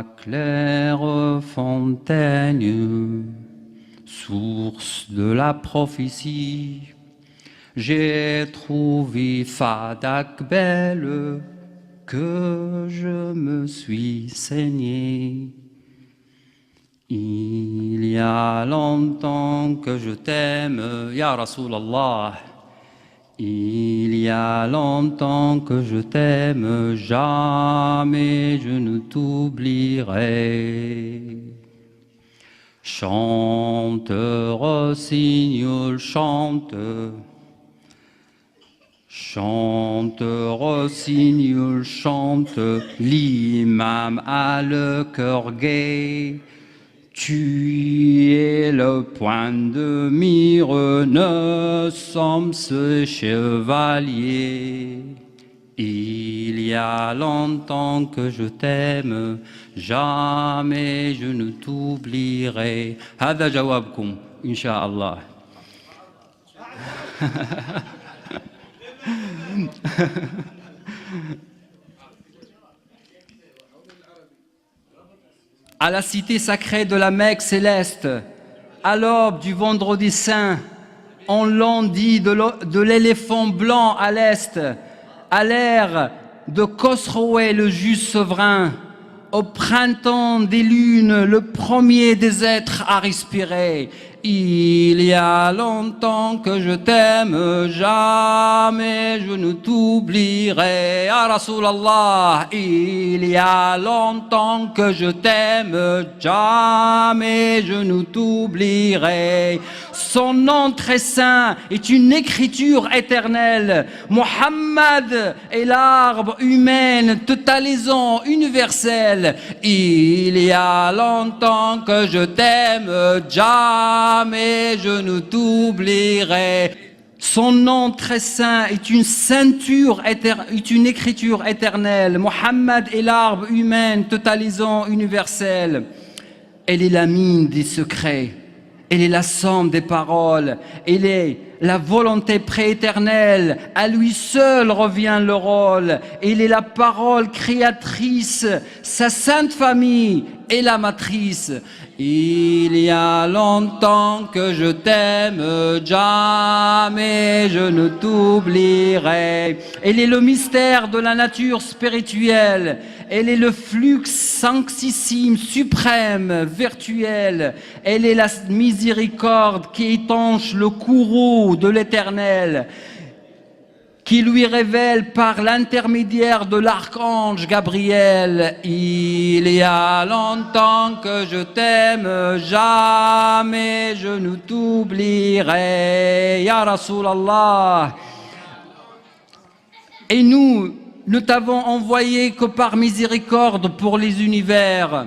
la claire fontaine, source de la prophétie, j'ai trouvé Fadak belle, que je me suis saigné. Il y a longtemps que je t'aime, Ya Rasulallah. Il y a longtemps que je t'aime, jamais je ne t'oublierai. Chante, rossignol, chante. Chante, rossignol, chante. L'imam a le cœur gai. Tu es le point de mire, nous sommes ce chevalier. Il y a longtemps que je t'aime, jamais je ne t'oublierai. هذا جوابكم إن شاء الله. À la cité sacrée de la Mecque céleste, à l'aube du vendredi saint, on l'ondit de l'éléphant blanc à l'est, à l'ère de Khosroé le juste souverain, au printemps des lunes, le premier des êtres à respirer. Il y a longtemps que je t'aime, jamais je ne t'oublierai. Ya Rasulallah, il y a longtemps que je t'aime, jamais je ne t'oublierai. Son nom très saint est une écriture éternelle. Muhammad est l'arbre humain, totalisant, universel. Il y a longtemps que je t'aime, jamais je ne t'oublierai. Son nom très saint est une ceinture, est une écriture éternelle. Muhammad est l'arbre humain, totalisant, universel. Elle est la mine des secrets. Elle est la somme des paroles. Elle est la volonté prééternelle. À lui seul revient le rôle. Elle est la parole créatrice. Sa sainte famille est la matrice. Il y a longtemps que je t'aime, jamais je ne t'oublierai. Elle est le mystère de la nature spirituelle. Elle est le flux sanctissime, suprême, virtuel. Elle est la miséricorde qui étanche le courroux de l'Éternel, qui lui révèle par l'intermédiaire de l'archange Gabriel. Il y a longtemps que je t'aime, jamais je ne t'oublierai. Ya Rasulallah. Et nous ne t'avons envoyé que par miséricorde pour les univers.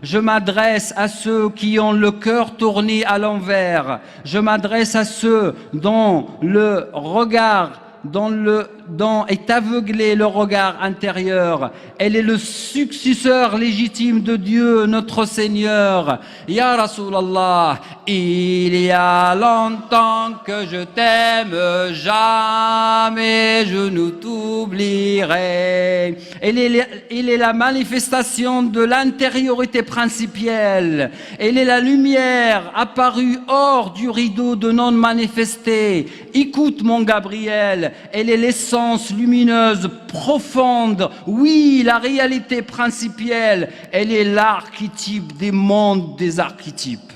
Je m'adresse à ceux qui ont le cœur tourné à l'envers. Je m'adresse à ceux dont le regard dont est aveuglé le regard intérieur. Elle est le successeur légitime de Dieu, notre Seigneur. Ya Rasulallah, il y a longtemps que je t'aime, jamais je ne t'oublierai. Elle est la manifestation de l'intériorité principielle. Elle est la lumière apparue hors du rideau de non manifesté. Écoute mon Gabriel, elle est l'essence lumineuse, profonde. Oui, la réalité principielle, elle est l'archétype des mondes des archétypes.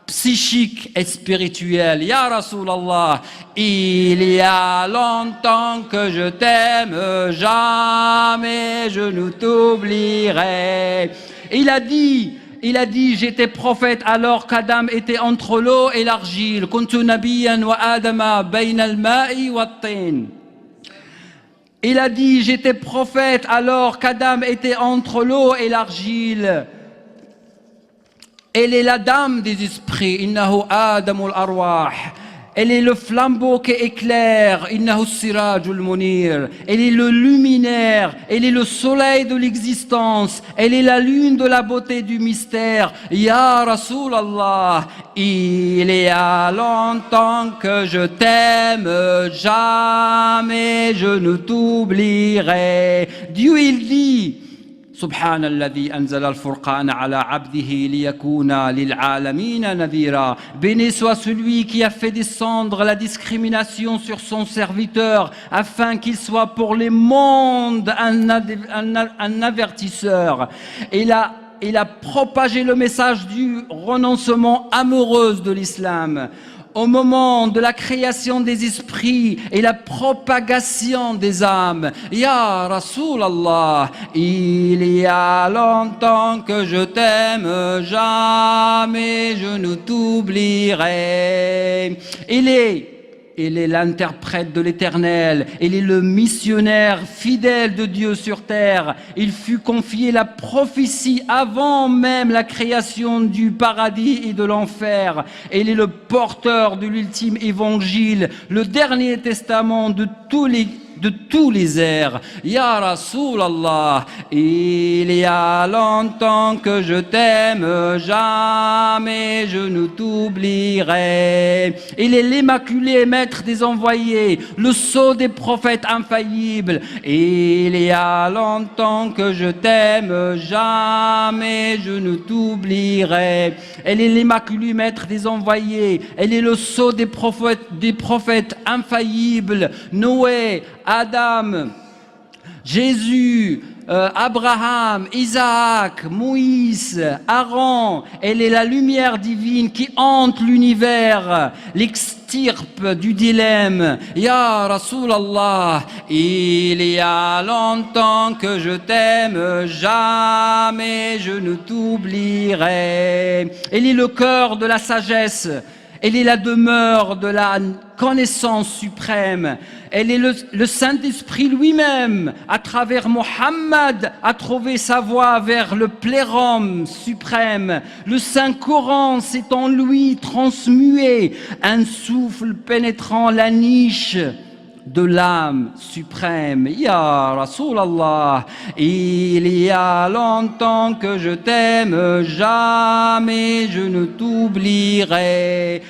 Psychique et spirituel. Ya Rasulallah, il y a longtemps que je t'aime, jamais je ne t'oublierai. Il a dit, j'étais prophète alors qu'Adam était entre l'eau et l'argile. Kuntu nabiyan wa adama bayna al-ma'i wa at-tin. Il a dit, j'étais prophète alors qu'Adam était entre l'eau et l'argile. Elle est la dame des esprits. Innahu adamul arwah. Elle est le flambeau qui éclaire, innahu sirajul munir. Elle est le luminaire, elle est le soleil de l'existence, elle est la lune de la beauté du mystère. Ya Rasulallah, il y a longtemps que je t'aime, jamais je ne t'oublierai. Dieu il dit, سبحان الذي أنزل الفرقان على عبده ليكون للعالمين نذيرا. Béni soit celui qui a fait descendre la discrimination sur son serviteur afin qu'il soit pour les mondes un avertisseur. Il a propagé le message du renoncement amoureux de l'islam. Au moment de la création des esprits et la propagation des âmes. Ya Rasulallah, il y a longtemps que je t'aime, jamais je ne t'oublierai. Il est l'interprète de l'Éternel, il est le missionnaire fidèle de Dieu sur terre. Il fut confié la prophétie avant même la création du paradis et de l'enfer. Il est le porteur de l'ultime évangile, le dernier testament de tous les airs. Ya Rasulallah, il y a longtemps que je t'aime, jamais je ne t'oublierai. Il est l'immaculé maître des envoyés, le sceau des prophètes infaillibles. Il y a longtemps que je t'aime, jamais je ne t'oublierai. Elle est l'immaculé maître des envoyés, elle est le sceau des prophètes infaillibles. Noé, Adam, Jésus, Abraham, Isaac, Moïse, Aaron, elle est la lumière divine qui hante l'univers, l'extirpe du dilemme. Ya Rasulallah, il y a longtemps que je t'aime, jamais je ne t'oublierai. Elle est le cœur de la sagesse. Elle est la demeure de la connaissance suprême. Elle est le Saint-Esprit lui-même, à travers Mohammed, a trouvé sa voie vers le plérum suprême. Le Saint-Coran s'est en lui transmué, un souffle pénétrant la niche de l'âme suprême. Ya Rasulallah, il y a longtemps que je t'aime, jamais je ne t'oublierai.